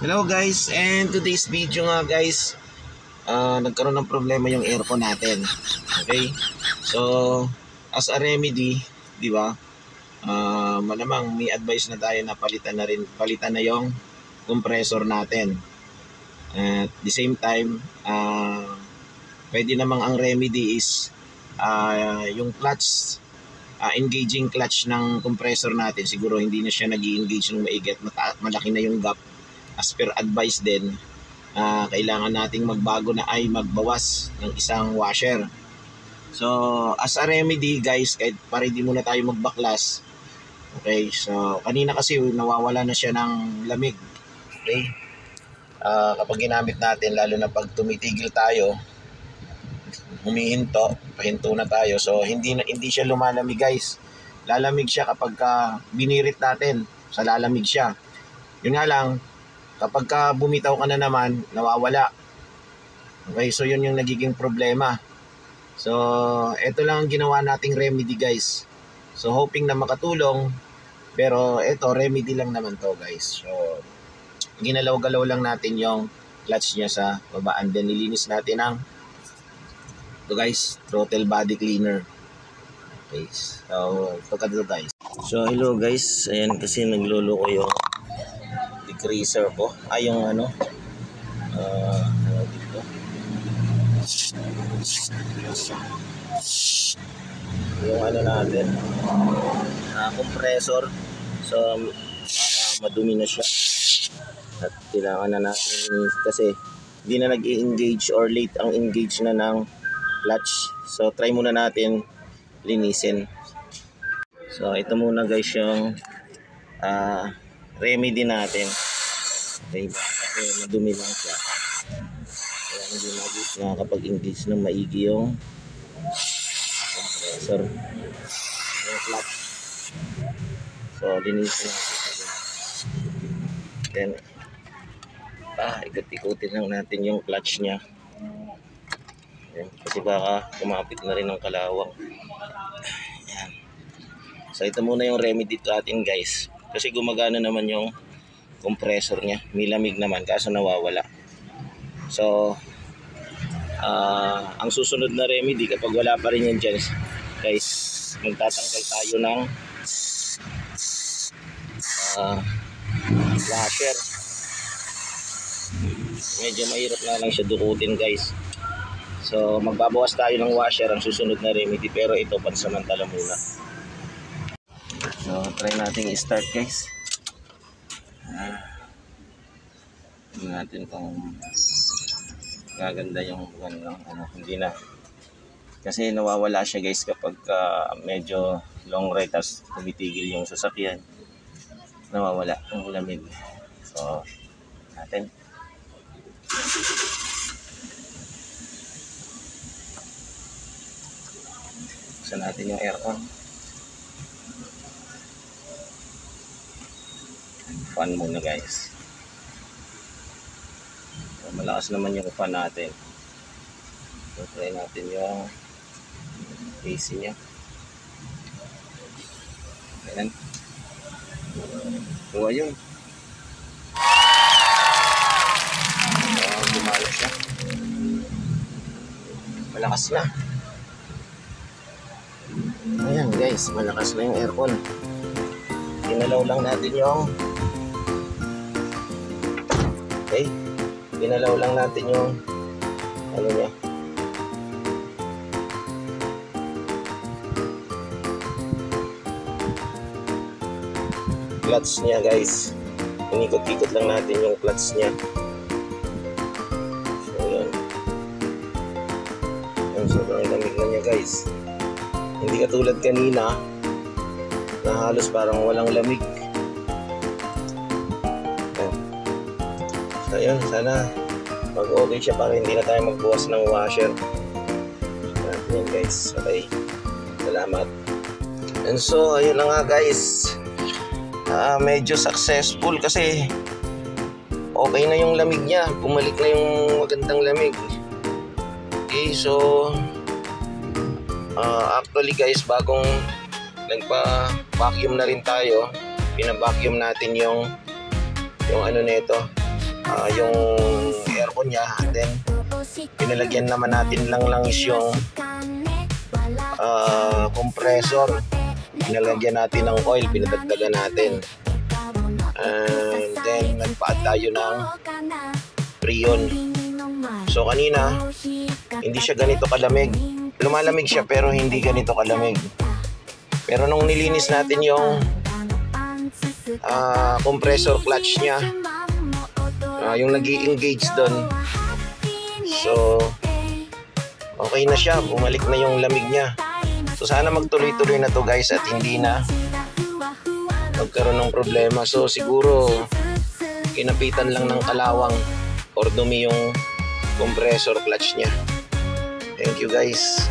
Hello guys, and today's video nga guys, nagkaroon ng problema yung aircon natin. Okay? So, as a remedy, di ba? Malamang may advice na tayo na palitan na yung compressor natin. At the same time, pwede namang ang remedy is yung clutch, engaging clutch ng compressor natin. Siguro hindi na siya nag-i-engage ng maigi at malaki na yung gap. As per advice din, kailangan nating magbawas ng isang washer. So, as a remedy guys, kahit para hindi muna tayo magbaklas. Okay, so kanina kasi nawawala na siya ng lamig. Okay, kapag ginamit natin, lalo na pag tumitigil tayo, pahinto na tayo. So, hindi siya lumalamig guys. Lalamig siya kapag binirit natin, sa lalamig siya. Yun nga lang, kapag bumitaw ka na naman, nawawala. Okay, so yun yung nagiging problema. So, ito lang ang ginawa nating remedy guys. So, hoping na makatulong. Pero ito, remedy lang naman to guys. So, ginalaw-galaw lang natin yung clutch niya sa baba. And then, nilinis natin ang ito guys, throttle body cleaner. Okay, so, ito ka dito guys. So, hello guys. Ayan kasi nagluluko yung decreaser ko. Yung ano dito. Yung ano natin, compressor. So, madumi na siya. At kailangan na natin kasi hindi na nag-i-engage or late ang engage na ng clutch. So, try muna natin linisin. So, ito muna guys yung remedy natin. Okay, kasi madumi lang siya. Kaya hindi nakakapag-engage ng maigi yung compressor, yung clutch. So, linisin natin. Then, ikot-ikutin lang natin yung clutch niya. Ayan, kasi baka kumapit na rin ng kalawang. Ayan. So, ito muna yung remedy natin guys. Kasi gumagana naman yung compressor niya. May lamig naman kaso nawawala. So, ang susunod na remedy kapag wala pa rin yan dyan guys, magtatanggal tayo ng washer. Medyo mahirap na lang siya dukutin guys. So, magbabawas tayo ng washer ang susunod na remedy. Pero ito pansamantala muna. So, try natin i-start guys. Tingnan natin kung gaganda yung hindi na. Kasi nawawala siya guys kapag medyo long ride tapos tumitigil yung sasakyan. Nawawala ang lamig. So, natin. Buksan natin yung aircon. Fan muna guys. So, malakas naman yung fan natin. So, try natin yung AC nya. Ayan. So, ayun. Gumala siya. Malakas na. Ayan guys, malakas na yung aircon. Ginalaw lang natin yung ginalaw lang natin yung niya. Clutch niya guys. Inikot-ikot lang natin yung clutch niya. So yun. Sobrang lamig na niya guys. Hindi katulad kanina na halos parang walang lamig. So yun, sana mag-okay siya para hindi na tayo magbuwas ng washer. Yan guys. Okay, salamat. And so ayun na nga guys, medyo successful kasi okay na yung lamig niya. Bumalik na yung magandang lamig. Okay, so actually guys, bagong nagpa-vacuum na rin tayo. Pina-vacuum natin yung ano nito, yung aircon niya. And then pinalagyan naman natin lang langis yung compressor. Pinalagyan natin ng oil, pinadagdagan natin. And then nagpa-add tayo ng Freon. So kanina hindi siya ganito kalamig. Lumalamig siya pero hindi ganito kalamig. Pero nung nilinis natin yung compressor clutch niya, yung nag-i-engage doon, so okay na siya, bumalik na yung lamig niya. So sana magtuloy-tuloy na to guys at hindi na magkaroon ng problema. So siguro kinapitan lang ng kalawang or dumi yung compressor clutch niya. Thank you guys.